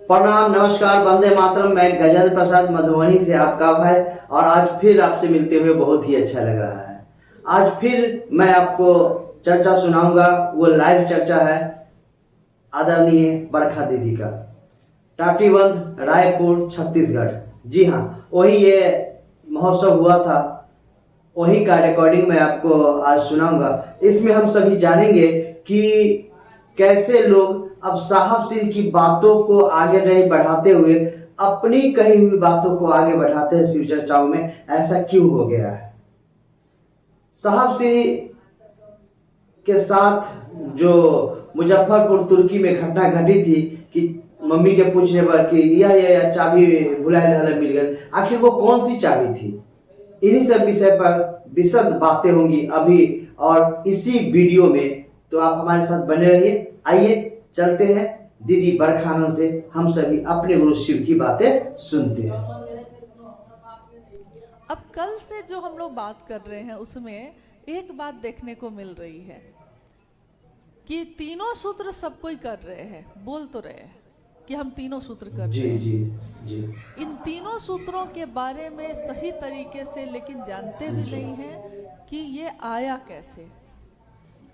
प्रणाम, नमस्कार, वंदे मातरम। मैं गजेंद्र प्रसाद मधुबनी से आपका भाई, और आज फिर आपसे मिलते हुए बहुत ही अच्छा लग रहा है। आज फिर मैं आपको चर्चा सुनाऊंगा। वो लाइव चर्चा है आदरणीय बरखा दीदी का, टाटीबंध, रायपुर, छत्तीसगढ़। जी हाँ, वही ये महोत्सव हुआ था, वही का रिकॉर्डिंग मैं आपको आज सुनाऊंगा। इसमें हम सभी जानेंगे कि कैसे लोग अब साहब श्री की बातों को आगे नहीं बढ़ाते हुए अपनी कही हुई बातों को आगे बढ़ाते हैं शिव चर्चाओं में। ऐसा क्यों हो गया है? साहब श्री के साथ जो मुजफ्फरपुर तुर्की में घटना घटी थी कि मम्मी के पूछने पर कि यह चाबी भुलाए मिल गई, आखिर वो कौन सी चाबी थी? इन्हीं सब विषय पर विशद बातें होंगी अभी और इसी वीडियो में, तो आप हमारे साथ बने रहिए। आइए चलते हैं दीदी बरखानंद से, हम सभी अपने गुरु शिव की बातें सुनते हैं। अब कल से जो हम लोग बात कर रहे हैं उसमें एक बात देखने को मिल रही है कि तीनों सूत्र सब कोई कर रहे हैं, बोल तो रहे हैं कि हम तीनों सूत्र कर जी रहे हैं। जी जी। इन तीनों सूत्रों के बारे में सही तरीके से लेकिन जानते भी नहीं हैं कि ये आया कैसे।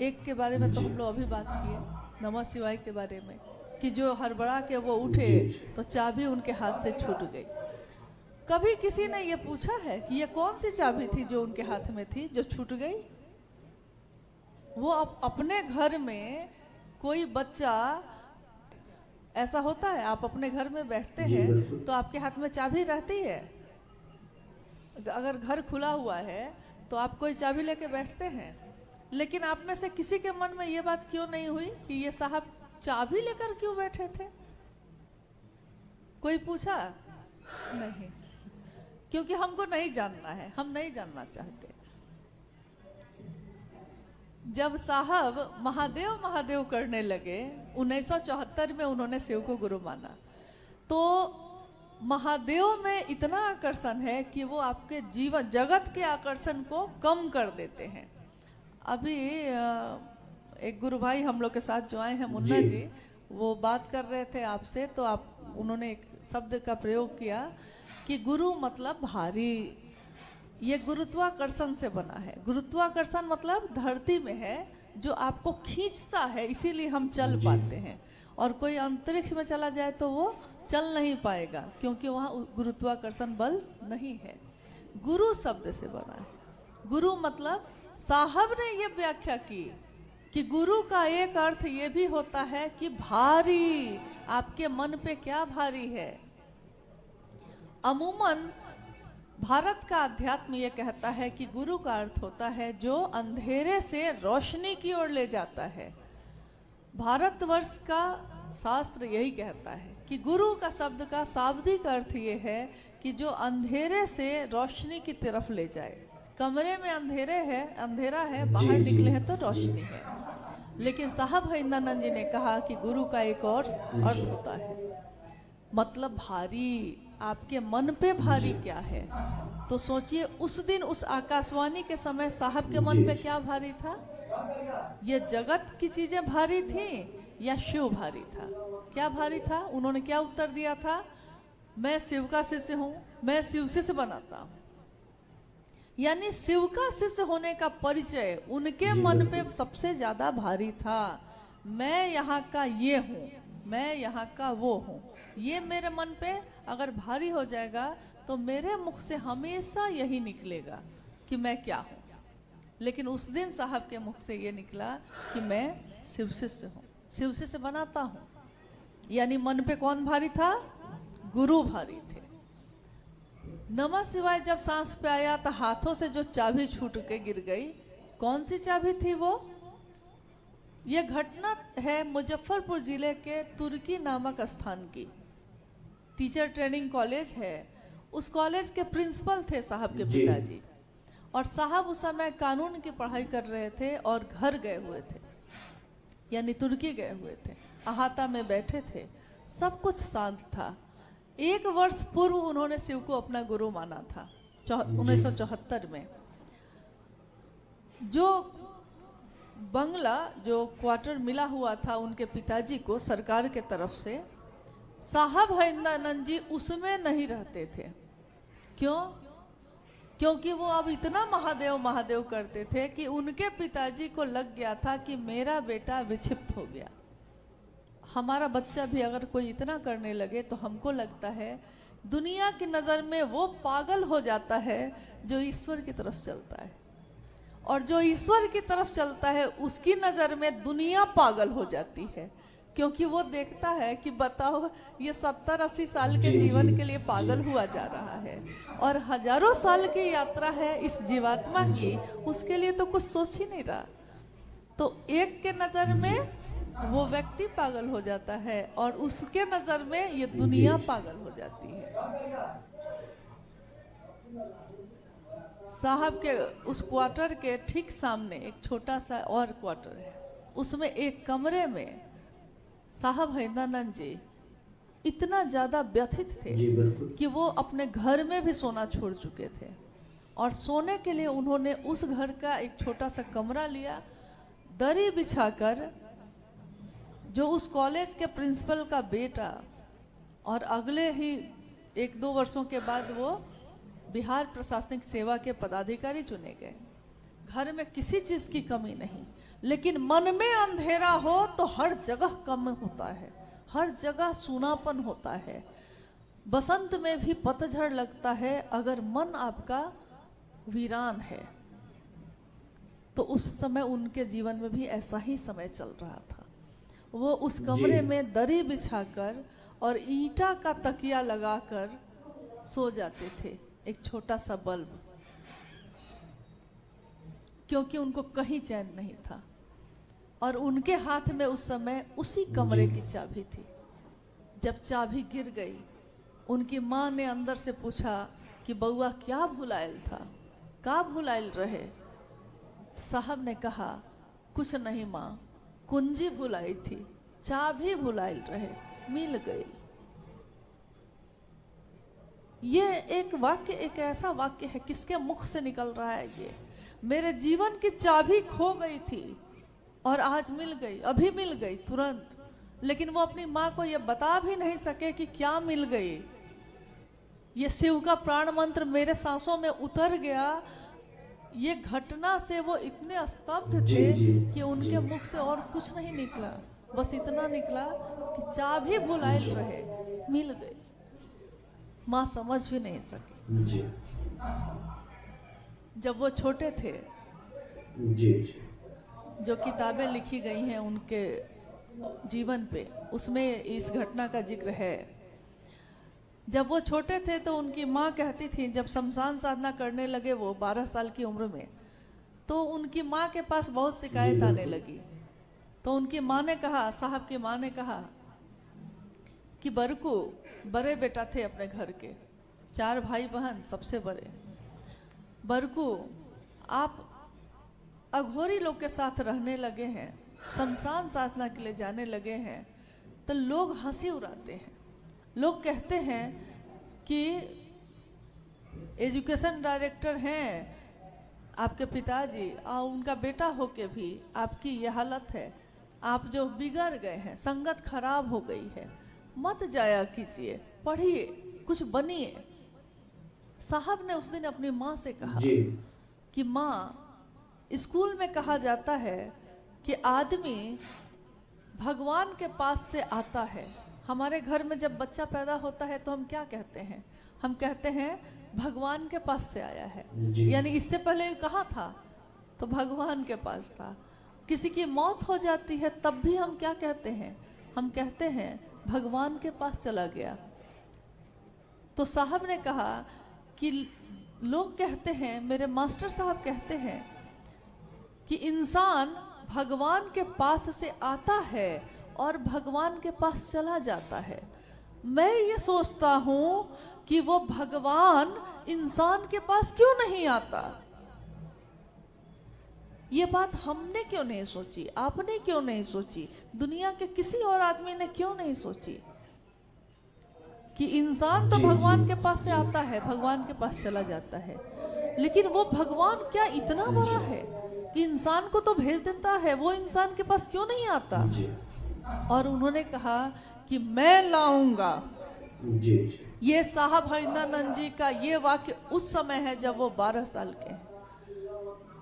एक के बारे में तो हम लोग अभी बात किए, नमः शिवाय के बारे में, कि जो हड़बड़ा के वो उठे तो चाबी उनके हाथ से छूट गई। कभी किसी ने ये पूछा है कि ये कौन सी चाबी थी जो उनके हाथ में थी जो छूट गई? वो अपने घर में कोई बच्चा, ऐसा होता है आप अपने घर में बैठते हैं तो आपके हाथ में चाबी रहती है। अगर घर खुला हुआ है तो आप कोई चाबी लेके बैठते हैं, लेकिन आप में से किसी के मन में ये बात क्यों नहीं हुई कि ये साहब चाबी लेकर क्यों बैठे थे? कोई पूछा? नहीं, क्योंकि हमको नहीं जानना है, हम नहीं जानना चाहते। जब साहब महादेव महादेव करने लगे 1974 में, उन्होंने शिव को गुरु माना, तो महादेव में इतना आकर्षण है कि वो आपके जीवन जगत के आकर्षण को कम कर देते हैं। अभी एक गुरु भाई हम लोग के साथ जो आए हैं, मुन्ना जी, वो बात कर रहे थे आपसे, तो उन्होंने एक शब्द का प्रयोग किया कि गुरु मतलब भारी। ये गुरुत्वाकर्षण से बना है। गुरुत्वाकर्षण मतलब धरती में है जो आपको खींचता है, इसीलिए हम चल पाते हैं। और कोई अंतरिक्ष में चला जाए तो वो चल नहीं पाएगा, क्योंकि वहाँ गुरुत्वाकर्षण बल नहीं है। गुरु शब्द से बना है। गुरु मतलब साहब ने ये व्याख्या की कि गुरु का एक अर्थ ये भी होता है कि भारी। आपके मन पे क्या भारी है? अमूमन भारत का अध्यात्म ये कहता है कि गुरु का अर्थ होता है जो अंधेरे से रोशनी की ओर ले जाता है। भारतवर्ष का शास्त्र यही कहता है कि गुरु का शब्द का शाब्दिक अर्थ ये है कि जो अंधेरे से रोशनी की तरफ ले जाए। कमरे में अंधेरा है, बाहर निकले हैं तो रोशनी है। लेकिन साहब हरिंद्रानंद जी ने कहा कि गुरु का एक और अर्थ होता है, मतलब भारी। आपके मन पे भारी क्या है? तो सोचिए, उस दिन उस आकाशवाणी के समय साहब के मन पे क्या भारी था? ये जगत की चीजें भारी थी या शिव भारी था? क्या भारी था? उन्होंने क्या उत्तर दिया था? मैं शिव का शिष्य हूं, मैं शिव से बनाता हूं। यानी शिव का शिष्य होने का परिचय उनके मन पे सबसे ज्यादा भारी था। मैं यहाँ का ये हूँ, मैं यहाँ का वो हूँ। ये मेरे मन पे अगर भारी हो जाएगा तो मेरे मुख से हमेशा यही निकलेगा कि मैं क्या हूँ। लेकिन उस दिन साहब के मुख से ये निकला कि मैं शिव शिष्य हूँ, शिव शिष्य बनाता हूँ। यानी मन पे कौन भारी था? गुरु भारी थे। नमः शिवाय जब सांस पे आया तो हाथों से जो चाबी छूट के गिर गई, कौन सी चाबी थी वो? ये घटना है मुजफ्फरपुर जिले के तुर्की नामक स्थान की। टीचर ट्रेनिंग कॉलेज है, उस कॉलेज के प्रिंसिपल थे साहब के पिताजी। और साहब उस समय कानून की पढ़ाई कर रहे थे और घर गए हुए थे, यानी तुर्की गए हुए थे। अहाता में बैठे थे, सब कुछ शांत था। 1 वर्ष पूर्व उन्होंने शिव को अपना गुरु माना था, 1974 में। जो बंगला, जो क्वार्टर मिला हुआ था उनके पिताजी को सरकार के तरफ से, साहब हरिंदानंद जी उसमें नहीं रहते थे। क्यों? क्योंकि वो अब इतना महादेव महादेव करते थे कि उनके पिताजी को लग गया था कि मेरा बेटा विक्षिप्त हो गया। हमारा बच्चा भी अगर कोई इतना करने लगे तो हमको लगता है दुनिया की नज़र में वो पागल हो जाता है जो ईश्वर की तरफ चलता है, और जो ईश्वर की तरफ चलता है उसकी नज़र में दुनिया पागल हो जाती है। क्योंकि वो देखता है कि बताओ ये 70-80 साल के जीवन के लिए पागल हुआ जा रहा है, और हजारों साल की यात्रा है इस जीवात्मा की, उसके लिए तो कुछ सोच ही नहीं रहा। तो एक के नज़र में वो व्यक्ति पागल हो जाता है और उसके नज़र में ये दुनिया पागल हो जाती है। साहब के उस क्वार्टर के ठीक सामने एक छोटा सा और क्वार्टर है। उसमें एक कमरे में साहब हरिंदानंद जी इतना ज़्यादा व्यथित थे कि वो अपने घर में भी सोना छोड़ चुके थे, और सोने के लिए उन्होंने उस घर का एक छोटा सा कमरा लिया, दरी बिछाकर। जो उस कॉलेज के प्रिंसिपल का बेटा, और अगले ही 1-2 वर्षों के बाद वो बिहार प्रशासनिक सेवा के पदाधिकारी चुने गए। घर में किसी चीज़ की कमी नहीं, लेकिन मन में अंधेरा हो तो हर जगह कम होता है, हर जगह सूनापन होता है। बसंत में भी पतझड़ लगता है अगर मन आपका वीरान है। तो उस समय उनके जीवन में भी ऐसा ही समय चल रहा था। वो उस कमरे में दरी बिछाकर और ईंटा का तकिया लगाकर सो जाते थे, एक छोटा सा बल्ब, क्योंकि उनको कहीं चैन नहीं था। और उनके हाथ में उस समय उसी कमरे की चाबी थी। जब चाबी गिर गई, उनकी माँ ने अंदर से पूछा कि बउआ क्या भुलायल था, का भुलायल रहे? साहब ने कहा कुछ नहीं माँ, कुंजी भुलाई थी, चाबी भुलायल रहे, मिल गई। ये एक वाक्य, एक ऐसा वाक्य है, किसके मुख से निकल रहा है ये? मेरे जीवन की चाबी खो गई थी और आज मिल गई, अभी मिल गई तुरंत। लेकिन वो अपनी माँ को ये बता भी नहीं सके कि क्या मिल गई। ये शिव का प्राण मंत्र मेरे सांसों में उतर गया। ये घटना से वो इतने स्तब्ध थे कि उनके मुख से और कुछ नहीं निकला, बस इतना निकला कि चाबी भुलायल रहे, मिल गई। माँ समझ भी नहीं सकी। जब वो छोटे थे, जो किताबें लिखी गई हैं उनके जीवन पे, उसमें इस घटना का जिक्र है। जब वो छोटे थे तो उनकी माँ कहती थी, जब शमशान साधना करने लगे वो 12 साल की उम्र में, तो उनकी माँ के पास बहुत शिकायत आने लगी। तो उनकी माँ ने कहा, साहब की माँ ने कहा कि बरकू बड़े बेटा थे अपने घर के, 4 भाई बहन, सबसे बड़े। बरकू आप अघोरी लोग के साथ रहने लगे हैं, शमशान साधना के लिए जाने लगे हैं, तो लोग हंसी उड़ाते हैं। लोग कहते हैं कि एजुकेशन डायरेक्टर हैं आपके पिताजी, और उनका बेटा होके भी आपकी ये हालत है, आप जो बिगड़ गए हैं, संगत खराब हो गई है, मत जाया कीजिए, पढ़िए, कुछ बनिए। साहब ने उस दिन अपनी माँ से कहा कि माँ, स्कूल में कहा जाता है कि आदमी भगवान के पास से आता है। हमारे घर में जब बच्चा पैदा होता है तो हम क्या कहते हैं? हम कहते हैं भगवान के पास से आया है, यानी इससे पहले कहाँ था? तो भगवान के पास था। किसी की मौत हो जाती है तब भी हम क्या कहते हैं? हम कहते हैं भगवान के पास चला गया। तो साहब ने कहा कि लोग कहते हैं, मेरे मास्टर साहब कहते हैं कि इंसान भगवान के पास से आता है और भगवान के पास चला जाता है। मैं ये सोचता हूँ कि वो भगवान इंसान के पास क्यों नहीं आता? ये बात हमने क्यों नहीं सोची? आपने क्यों नहीं सोची? दुनिया के किसी और आदमी ने क्यों नहीं सोची कि इंसान तो भगवान के पास से आता है, भगवान के पास चला जाता है, लेकिन वो भगवान क्या इतना बड़ा है कि इंसान को तो भेज देता है, वो इंसान के पास क्यों नहीं आता? और उन्होंने कहा कि मैं लाऊंगा। जी जी ये साहब हरिंदरानंद जी का ये वाक्य उस समय है जब वो 12 साल के हैं,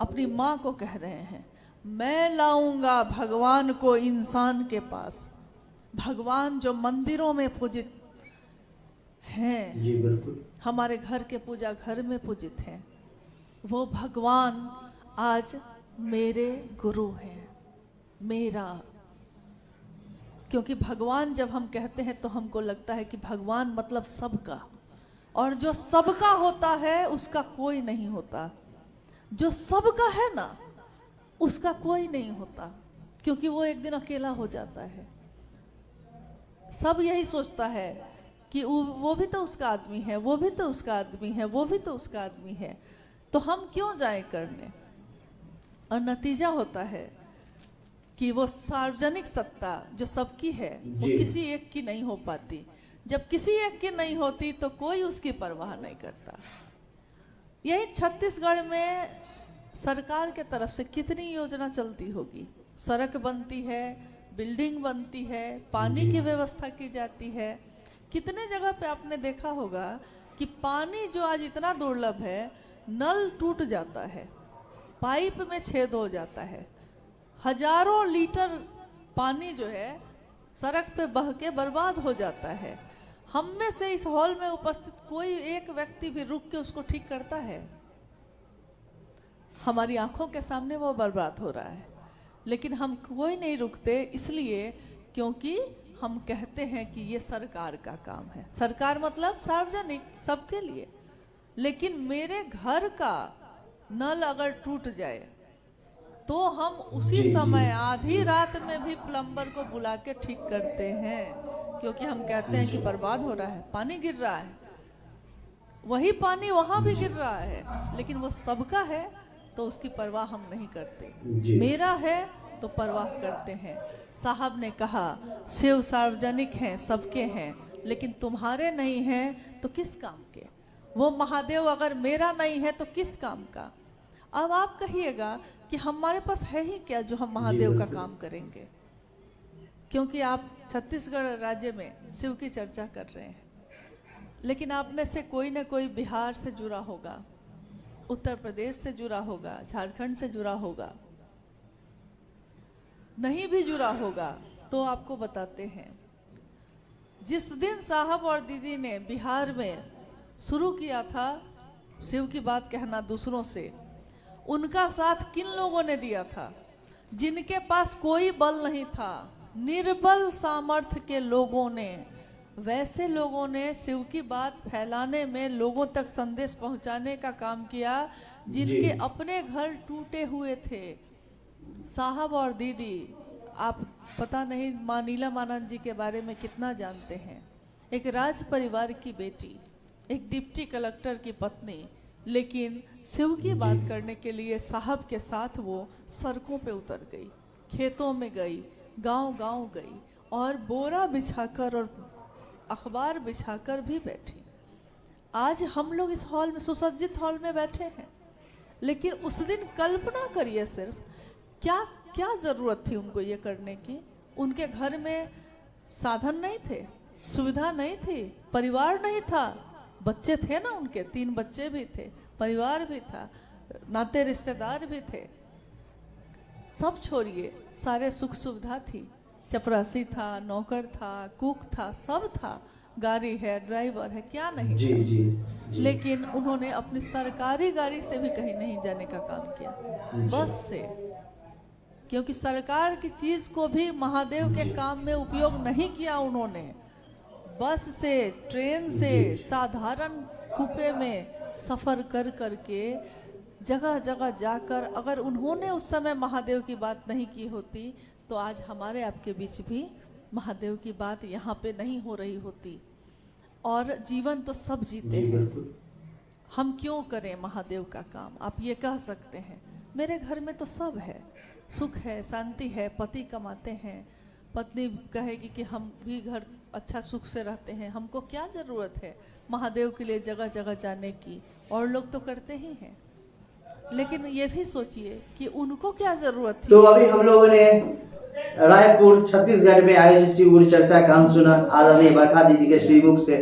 अपनी माँ को कह रहे हैं, मैं लाऊंगा भगवान को इंसान के पास। भगवान जो मंदिरों में पूजित हैं, जी बिल्कुल। हमारे घर के पूजा घर में पूजित हैं, वो भगवान आज मेरे गुरु हैं, मेरा। क्योंकि भगवान जब हम कहते हैं तो हमको लगता है कि भगवान मतलब सबका, और जो सबका होता है उसका कोई नहीं होता। जो सबका है ना उसका कोई नहीं होता, क्योंकि वो एक दिन अकेला हो जाता है। सब यही सोचता है कि वो भी तो उसका आदमी है, वो भी तो उसका आदमी है, वो भी तो उसका आदमी है, तो हम क्यों जाएं करने। और नतीजा होता है कि वो सार्वजनिक सत्ता जो सबकी है वो जी। किसी एक की नहीं हो पाती। जब किसी एक की नहीं होती तो कोई उसकी परवाह नहीं करता। यही छत्तीसगढ़ में सरकार के तरफ से कितनी योजना चलती होगी, सड़क बनती है, बिल्डिंग बनती है, पानी जी। की व्यवस्था की जाती है। कितने जगह पे आपने देखा होगा कि पानी जो आज इतना दुर्लभ है, नल टूट जाता है, पाइप में छेद हो जाता है, हजारों लीटर पानी जो है सड़क पे बह के बर्बाद हो जाता है। हम में से इस हॉल में उपस्थित कोई एक व्यक्ति भी रुक के उसको ठीक करता है? हमारी आंखों के सामने वो बर्बाद हो रहा है, लेकिन हम कोई नहीं रुकते, इसलिए क्योंकि हम कहते हैं कि ये सरकार का काम है। सरकार मतलब सार्वजनिक, सबके लिए। लेकिन मेरे घर का नल अगर टूट जाए तो हम उसी जी, जी। समय आधी रात में भी प्लम्बर को बुला के ठीक करते हैं, क्योंकि हम कहते हैं कि बर्बाद हो रहा है, पानी गिर रहा है। वही पानी वहां भी गिर रहा है, लेकिन वो सबका है तो उसकी परवाह हम नहीं करते। जी। मेरा है तो परवाह करते हैं। साहब ने कहा शिव सार्वजनिक हैं, सबके हैं, लेकिन तुम्हारे नहीं हैं तो किस काम के। वो महादेव अगर मेरा नहीं है तो किस काम का। अब आप कहिएगा कि हमारे पास है ही क्या जो हम महादेव का काम करेंगे। क्योंकि आप छत्तीसगढ़ राज्य में शिव की चर्चा कर रहे हैं, लेकिन आप में से कोई ना कोई बिहार से जुड़ा होगा, उत्तर प्रदेश से जुड़ा होगा, झारखंड से जुड़ा होगा, नहीं भी जुड़ा होगा तो आपको बताते हैं। जिस दिन साहब और दीदी ने बिहार में शुरू किया था शिव की बात कहना दूसरों से, उनका साथ किन लोगों ने दिया था? जिनके पास कोई बल नहीं था, निर्बल सामर्थ्य के लोगों ने, वैसे लोगों ने शिव की बात फैलाने में, लोगों तक संदेश पहुंचाने का काम किया, जिनके अपने घर टूटे हुए थे। साहब और दीदी, आप पता नहीं माँ नीलमानंद जी के बारे में कितना जानते हैं। एक राज परिवार की बेटी, एक डिप्टी कलेक्टर की पत्नी, लेकिन शिव की बात करने के लिए साहब के साथ वो सड़कों पे उतर गई, खेतों में गई, गांव-गांव गई, और बोरा बिछाकर और अखबार बिछाकर भी बैठी। आज हम लोग इस हॉल में, सुसज्जित हॉल में बैठे हैं, लेकिन उस दिन कल्पना करिए सिर्फ क्या क्या जरूरत थी उनको ये करने की। उनके घर में साधन नहीं थे, सुविधा नहीं थी, परिवार नहीं था, बच्चे थे ना, उनके 3 बच्चे भी थे, परिवार भी था, नाते रिश्तेदार भी थे। सब छोड़िए, सारे सुख सुविधा थी, चपरासी था, नौकर था, कुक था, सब था, गाड़ी है, ड्राइवर है, क्या नहीं जी, था। जी, जी। लेकिन उन्होंने अपनी सरकारी गाड़ी से भी कहीं नहीं जाने का काम किया, बस से। क्योंकि सरकार की चीज को भी महादेव के काम में उपयोग नहीं किया उन्होंने। बस से, ट्रेन से, साधारण कूपे में सफर कर करके जगह जगह जाकर, अगर उन्होंने उस समय महादेव की बात नहीं की होती तो आज हमारे आपके बीच भी महादेव की बात यहाँ पे नहीं हो रही होती। और जीवन तो सब जीते हैं, हम क्यों करें महादेव का काम। आप ये कह सकते हैं मेरे घर में तो सब है, सुख है, शांति है, पति कमाते हैं, पत्नी कहेगी कि हम भी घर अच्छा सुख से रहते हैं, हमको क्या ज़रूरत है महादेव के लिए जगह जगह जाने की। और लोग तो करते ही हैं, लेकिन ये भी सोचिए कि उनको क्या ज़रूरत थी। तो अभी हम लोगों ने रायपुर छत्तीसगढ़ में आयोजित शिव गुरु चर्चा का अंश सुना आदरणीय बरखा दीदी के श्रीमुख से।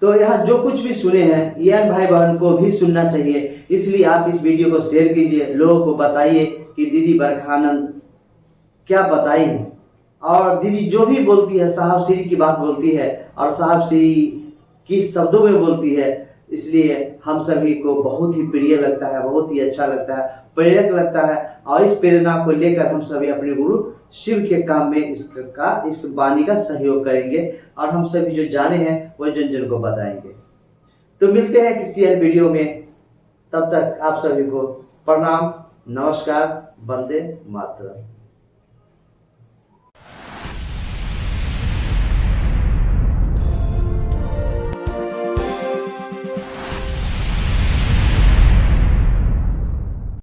तो यहाँ जो कुछ भी सुने हैं ये भाई बहन को भी सुनना चाहिए, इसलिए आप इस वीडियो को शेयर कीजिए, लोगों को बताइए कि दीदी बरखानंद क्या बताई है। और दीदी जो भी बोलती है साहब श्री की बात बोलती है और साहब श्री की शब्दों में बोलती है, इसलिए हम सभी को बहुत ही प्रिय लगता है, बहुत ही अच्छा लगता है, प्रेरक लगता है। और इस प्रेरणा को लेकर हम सभी अपने गुरु शिव के काम में इस वाणी का सहयोग करेंगे और हम सभी जो जाने हैं वो जन जन को बताएंगे। तो मिलते हैं किसी अन्य वीडियो में, तब तक आप सभी को प्रणाम, नमस्कार, वंदे मातरम।